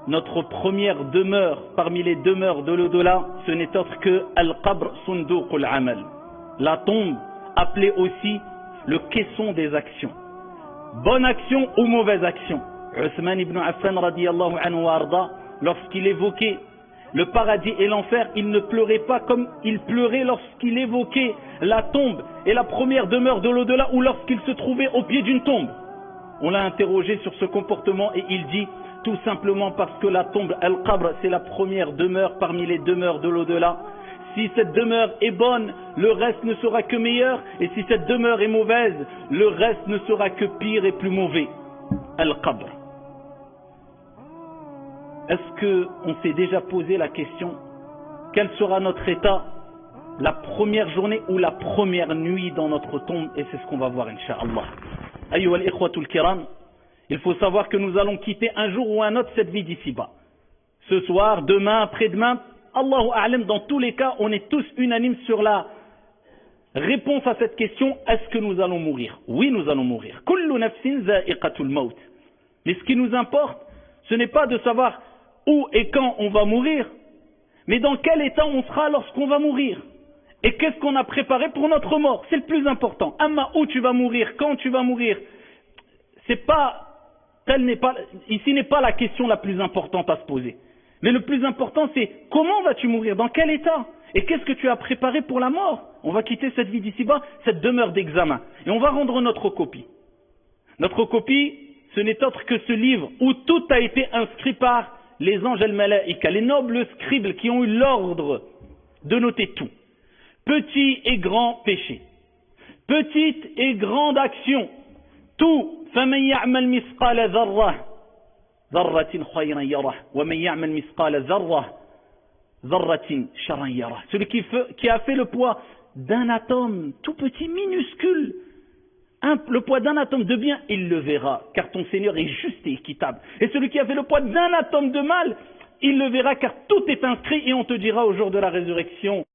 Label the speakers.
Speaker 1: Notre première demeure parmi les demeures de l'au-delà, ce n'est autre que Al-Qabr Sunduq al-Amal. La tombe, appelée aussi le caisson des actions. Bonne action ou mauvaise action. Uthman ibn Affan radiyallahu anhu arda, lorsqu'il évoquait le paradis et l'enfer, il ne pleurait pas comme il pleurait lorsqu'il évoquait la tombe et la première demeure de l'au-delà ou lorsqu'il se trouvait au pied d'une tombe. On l'a interrogé sur ce comportement et il dit tout simplement parce que la tombe Al-Qabr, c'est la première demeure parmi les demeures de l'au-delà. Si cette demeure est bonne, le reste ne sera que meilleur, et si cette demeure est mauvaise, le reste ne sera que pire et plus mauvais. Al-Qabr. Est-ce qu'on s'est déjà posé la question, quel sera notre état la première journée ou la première nuit dans notre tombe? Et c'est ce qu'on va voir, Inch'Allah. Ayyuha al-ikhwatul kiram, il faut savoir que nous allons quitter un jour ou un autre cette vie d'ici-bas. Ce soir, demain, après-demain, Allahu A'lam, dans tous les cas, on est tous unanimes sur la réponse à cette question, est-ce que nous allons mourir? Oui, nous allons mourir. Kullu nafsin za'iqatul maut. Mais ce qui nous importe, ce n'est pas de savoir où et quand on va mourir, mais dans quel état on sera lorsqu'on va mourir. Et qu'est-ce qu'on a préparé pour notre mort? C'est le plus important. Amma, où tu vas mourir, quand tu vas mourir, ici n'est pas la question la plus importante à se poser. Mais le plus important, c'est comment vas-tu mourir, dans quel état, et qu'est-ce que tu as préparé pour la mort? On va quitter cette vie d'ici-bas, cette demeure d'examen, et on va rendre notre copie. Notre copie, ce n'est autre que ce livre où tout a été inscrit par les anges al-malaïka, les nobles scribes qui ont eu l'ordre de noter tout. Petit et grand péché, petite et grande action, tout. فَمَنْ يَعْمَلْ مِثْقَالَ ذَرَّةٍ خَيْرًا يَرَهُ وَمَنْ يَعْمَلْ مِثْقَالَ ذَرَّةٍ شَرًّا يَرَهُ. Celui qui a fait le poids d'un atome tout petit, minuscule, le poids d'un atome de bien, il le verra, car ton Seigneur est juste et équitable. Et celui qui a fait le poids d'un atome de mal, il le verra, car tout est inscrit, et on te dira au jour de la résurrection,